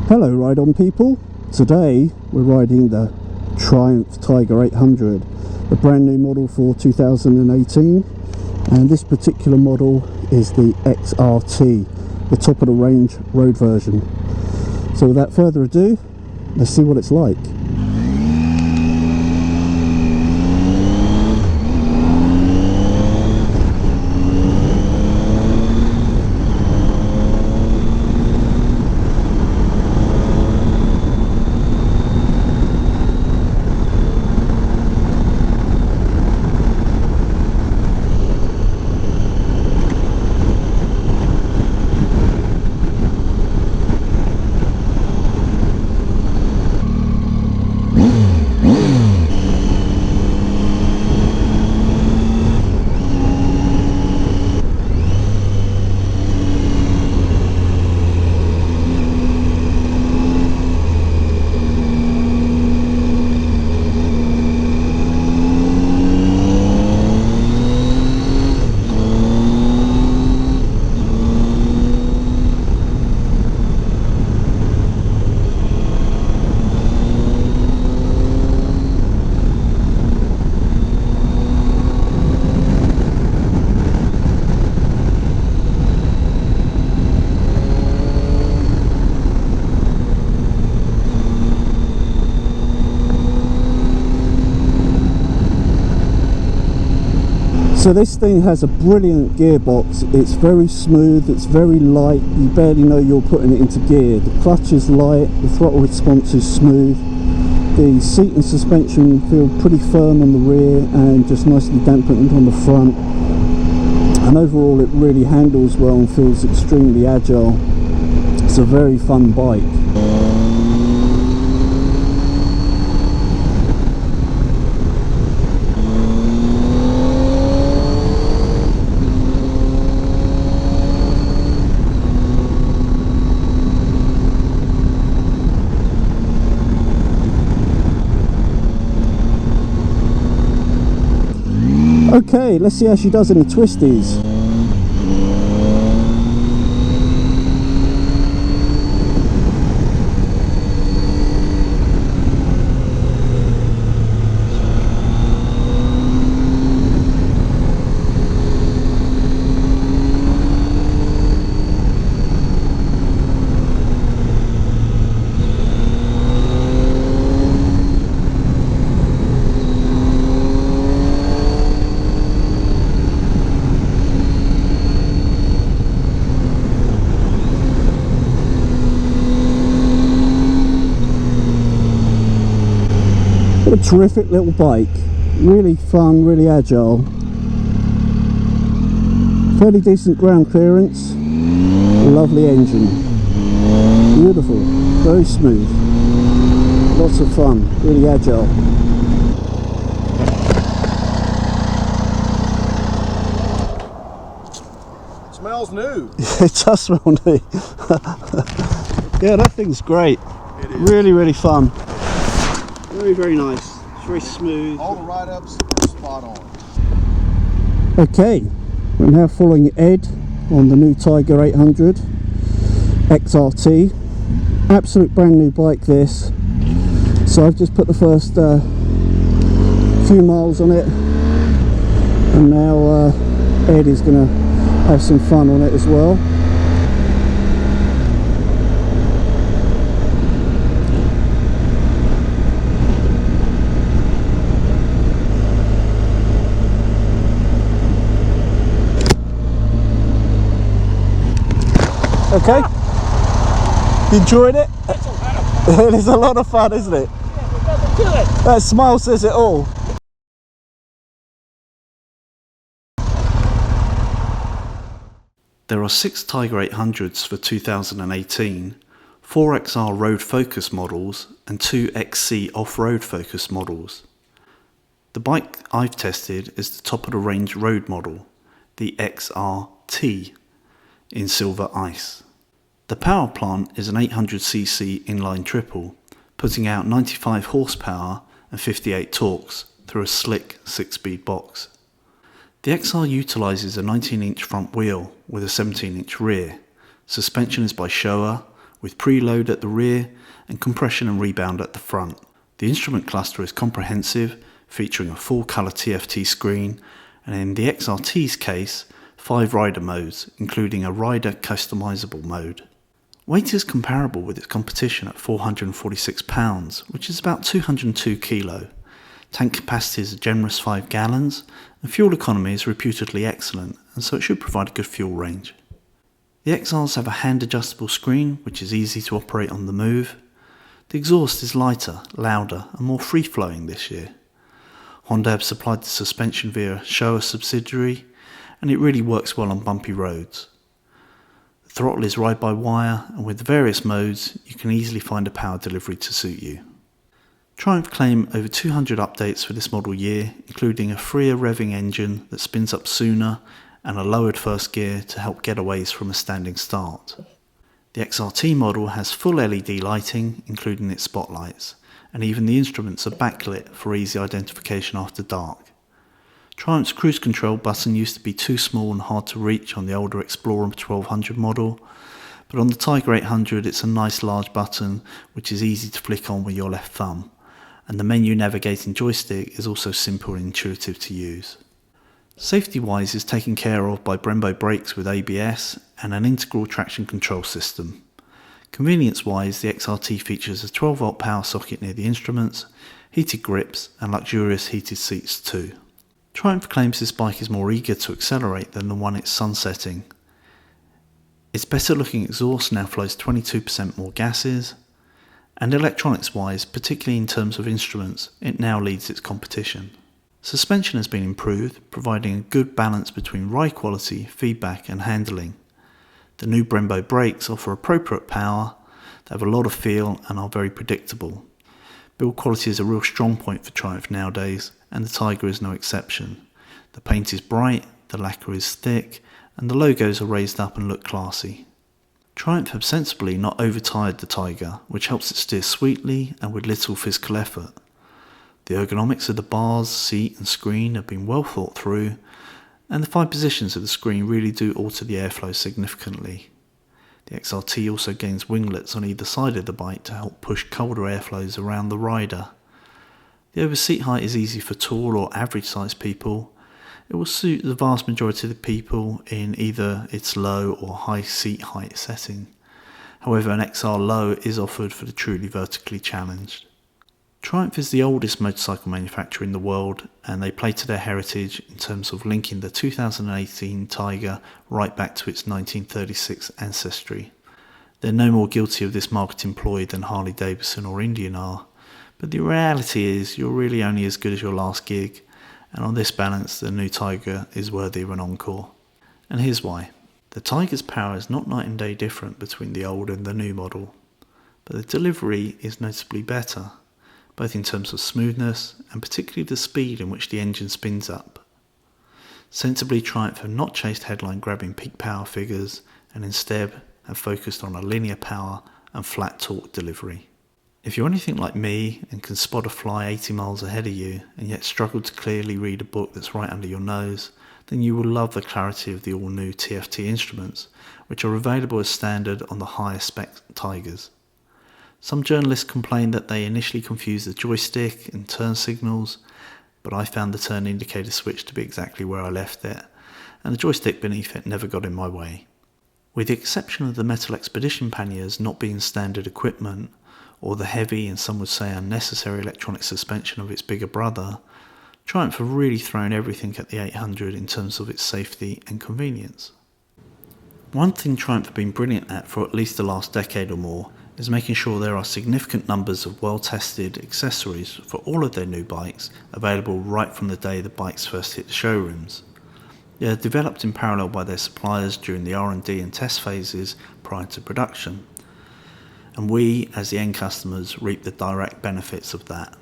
Hello Ride On people, today we're riding the Triumph Tiger 800, the brand new model for 2018, and this particular model is the XRT, the top of the range road version. So without further ado, let's see what it's like. So this thing has a brilliant gearbox. It's very smooth, it's very light, you barely know you're putting it into gear. The clutch is light, the throttle response is smooth, the seat and suspension feel pretty firm on the rear and just nicely dampened on the front, and overall it really handles well and feels extremely agile. It's a very fun bike. Okay, let's see how she does in the twisties. What a terrific little bike, really fun, really agile, fairly decent ground clearance, lovely engine, beautiful, very smooth, lots of fun, really agile. Smells new. It does smell new. Yeah, that thing's great. It is. Really, really fun. Very, very nice. It's very smooth. All the write-ups are spot on. Okay, we're now following Ed on the new Tiger 800 XRT. Absolute brand new bike this. So I've just put the first few miles on it, and now Ed is going to have some fun on it as well. Okay, you enjoyed it? It is a lot of fun, isn't it? That smile says it all. There are 6 Tiger 800s for 2018, 4 XR Road Focus models and 2 XC Off-Road Focus models. The bike I've tested is the top of the range road model, the XRT, in Silver Ice. The power plant is an 800cc inline triple, putting out 95 horsepower and 58 torques through a slick 6-speed box. The XR utilises a 19-inch front wheel with a 17-inch rear. Suspension is by Showa with preload at the rear and compression and rebound at the front. The instrument cluster is comprehensive, featuring a full colour TFT screen, and in the XRT's case, 5 rider modes, including a rider customizable mode. Weight is comparable with its competition at £446, which is about 202 kilo. Tank capacity is a generous 5 gallons, and fuel economy is reputedly excellent, and so it should provide a good fuel range. The XRs have a hand adjustable screen, which is easy to operate on the move. The exhaust is lighter, louder, and more free-flowing this year. Honda have supplied the suspension via a Showa subsidiary, and it really works well on bumpy roads. The throttle is ride-by-wire, and with the various modes, you can easily find a power delivery to suit you. Triumph claim over 200 updates for this model year, including a freer revving engine that spins up sooner and a lowered first gear to help getaways from a standing start. The XRT model has full LED lighting, including its spotlights, and even the instruments are backlit for easy identification after dark. Triumph's cruise control button used to be too small and hard to reach on the older Explorer 1200 model, but on the Tiger 800 it's a nice large button which is easy to flick on with your left thumb, and the menu navigating joystick is also simple and intuitive to use. Safety-wise is taken care of by Brembo brakes with ABS and an integral traction control system. Convenience-wise, the XRT features a 12-volt power socket near the instruments, heated grips and luxurious heated seats too. Triumph claims this bike is more eager to accelerate than the one it's sunsetting. Its better-looking exhaust now flows 22% more gases, and electronics-wise, particularly in terms of instruments, it now leads its competition. Suspension has been improved, providing a good balance between ride quality, feedback and handling. The new Brembo brakes offer appropriate power, they have a lot of feel and are very predictable. Build quality is a real strong point for Triumph nowadays, and the Tiger is no exception. The paint is bright, the lacquer is thick, and the logos are raised up and look classy. Triumph have sensibly not overtired the Tiger, which helps it steer sweetly and with little physical effort. The ergonomics of the bars, seat and screen have been well thought through, and the 5 positions of the screen really do alter the airflow significantly. The XRT also gains winglets on either side of the bike to help push colder airflows around the rider. The overseat height is easy for tall or average sized people. It will suit the vast majority of the people in either its low or high seat height setting. However, an XR Low is offered for the truly vertically challenged. Triumph is the oldest motorcycle manufacturer in the world, and they play to their heritage in terms of linking the 2018 Tiger right back to its 1936 ancestry. They're no more guilty of this marketing ploy than Harley Davidson or Indian are, but the reality is you're really only as good as your last gig, and on this balance the new Tiger is worthy of an encore. And here's why. The Tiger's power is not night and day different between the old and the new model, but the delivery is noticeably better, both in terms of smoothness and particularly the speed in which the engine spins up. Sensibly, Triumph have not chased headline grabbing peak power figures and instead have focused on a linear power and flat torque delivery. If you're anything like me and can spot a fly 80 miles ahead of you and yet struggle to clearly read a book that's right under your nose, then you will love the clarity of the all-new TFT instruments, which are available as standard on the higher spec Tigers. Some journalists complained that they initially confused the joystick and turn signals, but I found the turn indicator switch to be exactly where I left it, and the joystick beneath it never got in my way. With the exception of the metal expedition panniers not being standard equipment, or the heavy and some would say unnecessary electronic suspension of its bigger brother, Triumph have really thrown everything at the 800 in terms of its safety and convenience. One thing Triumph have been brilliant at for at least the last decade or more is making sure there are significant numbers of well-tested accessories for all of their new bikes available right from the day the bikes first hit the showrooms. They are developed in parallel by their suppliers during the R&D and test phases prior to production, and we, as the end customers, reap the direct benefits of that.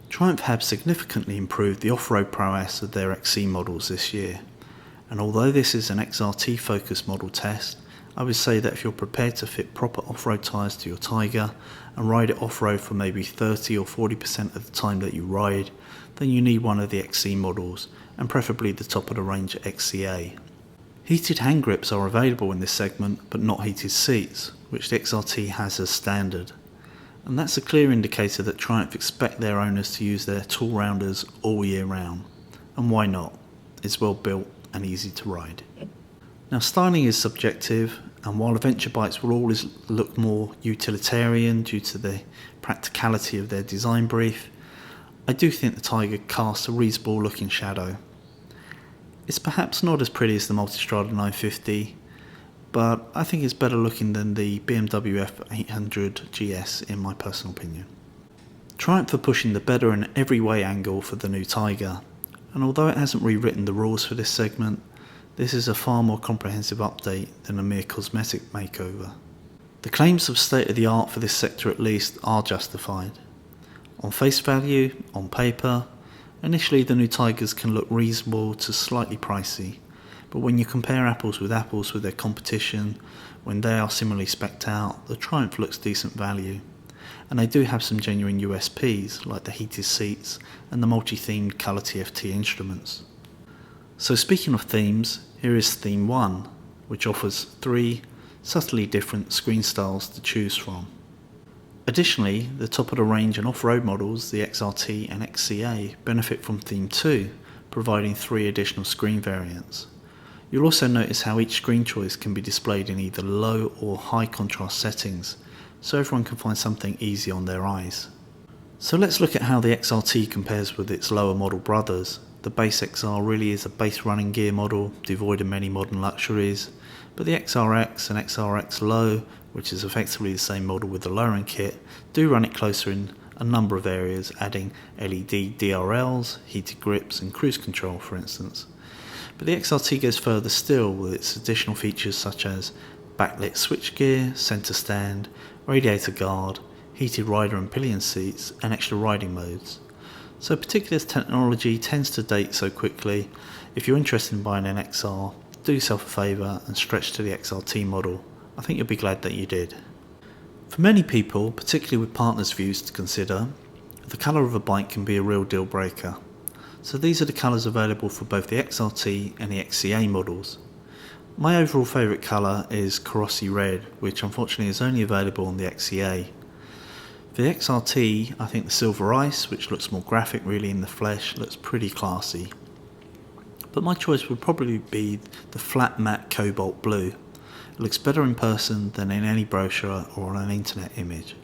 Triumph have significantly improved the off-road prowess of their XC models this year, and although this is an XRT focused model test, I would say that if you're prepared to fit proper off-road tyres to your Tiger and ride it off-road for maybe 30 or 40% of the time that you ride, then you need one of the XC models, and preferably the top of the range XCA. Heated hand grips are available in this segment, but not heated seats, which the XRT has as standard. And that's a clear indicator that Triumph expect their owners to use their tool rounders all year round. And why not? It's well built and easy to ride. Now, styling is subjective, and while adventure bikes will always look more utilitarian due to the practicality of their design brief, I do think the Tiger casts a reasonable looking shadow. It's perhaps not as pretty as the Multistrada 950, but I think it's better looking than the BMW F800 GS in my personal opinion. Triumph are pushing the better in every way angle for the new Tiger, and although it hasn't rewritten the rules for this segment, this is a far more comprehensive update than a mere cosmetic makeover. The claims of state of the art for this sector at least are justified. On face value, on paper, initially the new Tigers can look reasonable to slightly pricey, but when you compare apples with their competition, when they are similarly spec'd out, the Triumph looks decent value. And they do have some genuine USPs, like the heated seats and the multi-themed colour TFT instruments. So speaking of themes, here is theme 1, which offers 3 subtly different screen styles to choose from. Additionally, the top of the range and off-road models, the XRT and XCA, benefit from theme 2, providing 3 additional screen variants. You'll also notice how each screen choice can be displayed in either low or high contrast settings, so everyone can find something easy on their eyes. So let's look at how the XRT compares with its lower model brothers. The base XR really is a base running gear model, devoid of many modern luxuries, but the XRX and XRX Low, which is effectively the same model with the lowering kit, do run it closer in a number of areas, adding LED DRLs, heated grips and cruise control for instance. But the XRT goes further still with its additional features such as backlit switchgear, centre stand, radiator guard, heated rider and pillion seats and extra riding modes. So particularly as technology tends to date so quickly, if you're interested in buying an XR, do yourself a favour and stretch to the XRT model. I think you'll be glad that you did. For many people, particularly with partners' views to consider, the colour of a bike can be a real deal breaker. So these are the colours available for both the XRT and the XCA models. My overall favourite colour is Corrossi Red, which unfortunately is only available on the XCA. For the XRT, I think the Silver Ice, which looks more graphic really in the flesh, looks pretty classy. But my choice would probably be the flat matte Cobalt Blue. It looks better in person than in any brochure or on an internet image.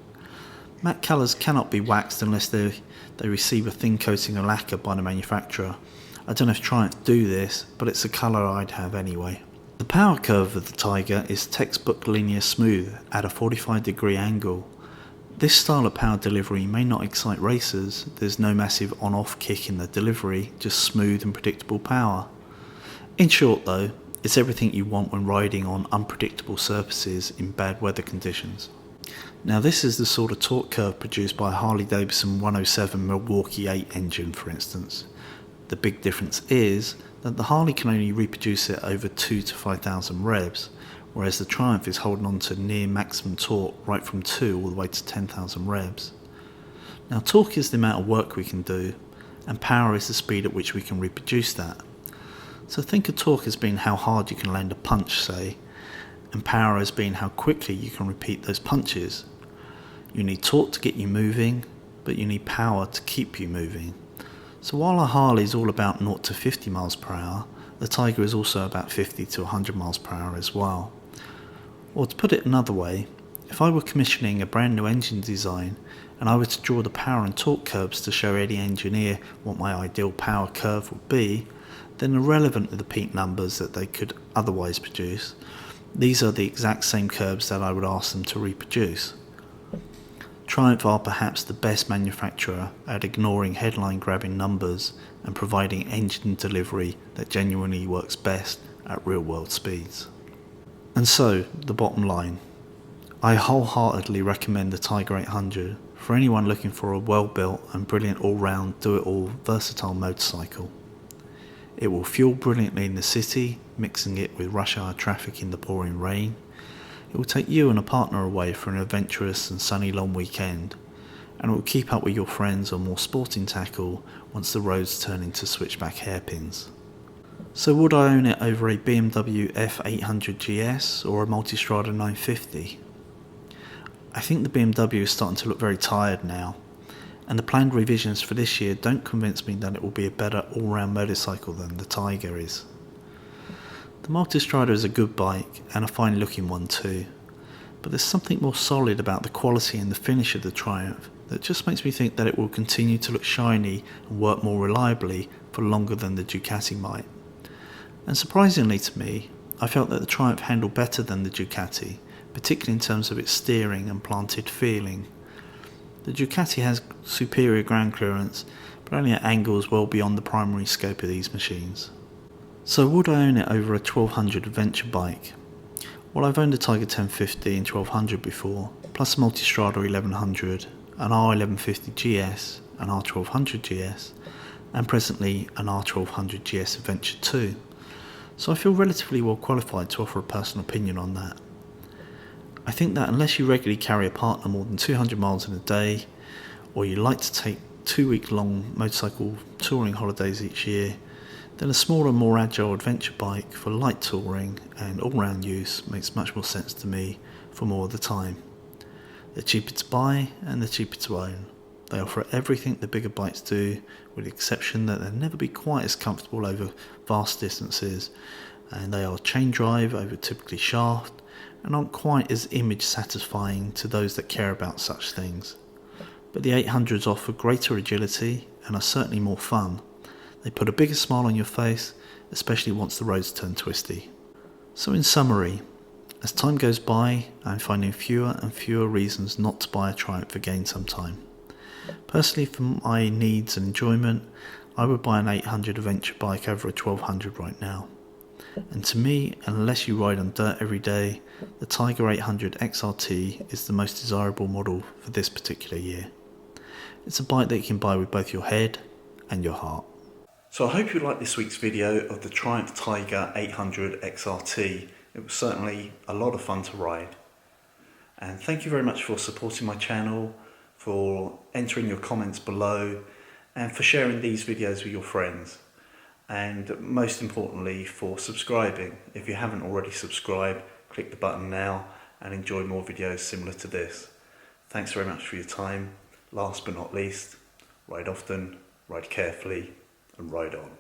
Matte colours cannot be waxed unless they receive a thin coating of lacquer by the manufacturer. I don't know if Triumph do this, but it's a colour I'd have anyway. The power curve of the Tiger is textbook linear smooth at a 45-degree angle. This style of power delivery may not excite racers, there's no massive on-off kick in the delivery, just smooth and predictable power. In short though, it's everything you want when riding on unpredictable surfaces in bad weather conditions. Now this is the sort of torque curve produced by a Harley-Davidson 107 Milwaukee 8 engine for instance. The big difference is that the Harley can only reproduce it over 2 to 5,000 revs, whereas the Triumph is holding on to near maximum torque right from 2 all the way to 10,000 revs. Now torque is the amount of work we can do, and power is the speed at which we can reproduce that. So think of torque as being how hard you can land a punch, say, and power as being how quickly you can repeat those punches. You need torque to get you moving, but you need power to keep you moving. So while a Harley is all about 0 to 50 miles per hour, the Tiger is also about 50 to 100 miles per hour as well. Or to put it another way, if I were commissioning a brand new engine design and I were to draw the power and torque curves to show any engineer what my ideal power curve would be, then irrelevant of the peak numbers that they could otherwise produce, these are the exact same curves that I would ask them to reproduce. Triumph are perhaps the best manufacturer at ignoring headline-grabbing numbers and providing engine delivery that genuinely works best at real-world speeds. And so, the bottom line. I wholeheartedly recommend the Tiger 800 for anyone looking for a well-built and brilliant all-round, do-it-all, versatile motorcycle. It will fuel brilliantly in the city, mixing it with rush hour traffic in the pouring rain. It will take you and a partner away for an adventurous and sunny long weekend, and it will keep up with your friends on more sporting tackle once the roads turn into switchback hairpins. So would I own it over a BMW F800 GS or a Multistrada 950? I think the BMW is starting to look very tired now, and the planned revisions for this year don't convince me that it will be a better all-round motorcycle than the Tiger is. The Multistrada is a good bike, and a fine looking one too, but there's something more solid about the quality and the finish of the Triumph that just makes me think that it will continue to look shiny and work more reliably for longer than the Ducati might. And surprisingly to me, I felt that the Triumph handled better than the Ducati, particularly in terms of its steering and planted feeling. The Ducati has superior ground clearance, but only at angles well beyond the primary scope of these machines. So would I own it over a 1200 adventure bike? Well, I've owned a Tiger 1050 and 1200 before, plus a Multistrada 1100, an R1150 GS, an R1200 GS, and presently an R1200 GS Adventure 2. So I feel relatively well qualified to offer a personal opinion on that. I think that unless you regularly carry a partner more than 200 miles in a day, or you like to take 2-week-long motorcycle touring holidays each year, then a smaller, more agile adventure bike for light touring and all-round use makes much more sense to me for more of the time. They're cheaper to buy and they're cheaper to own. They offer everything the bigger bikes do, with the exception that they'll never be quite as comfortable over vast distances, and they are chain drive over typically shaft, and aren't quite as image satisfying to those that care about such things. But the 800s offer greater agility and are certainly more fun. They put a bigger smile on your face, especially once the roads turn twisty. So in summary, as time goes by, I'm finding fewer and fewer reasons not to buy a Triumph again sometime. Personally, for my needs and enjoyment, I would buy an 800 adventure bike over a 1200 right now. And to me, unless you ride on dirt every day, the Tiger 800 XRT is the most desirable model for this particular year. It's a bike that you can buy with both your head and your heart. So I hope you liked this week's video of the Triumph Tiger 800 XRT. It was certainly a lot of fun to ride. And thank you very much for supporting my channel, for entering your comments below, and for sharing these videos with your friends. And most importantly, for subscribing. If you haven't already subscribed, click the button now and enjoy more videos similar to this. Thanks very much for your time. Last but not least, ride often, ride carefully, and ride on.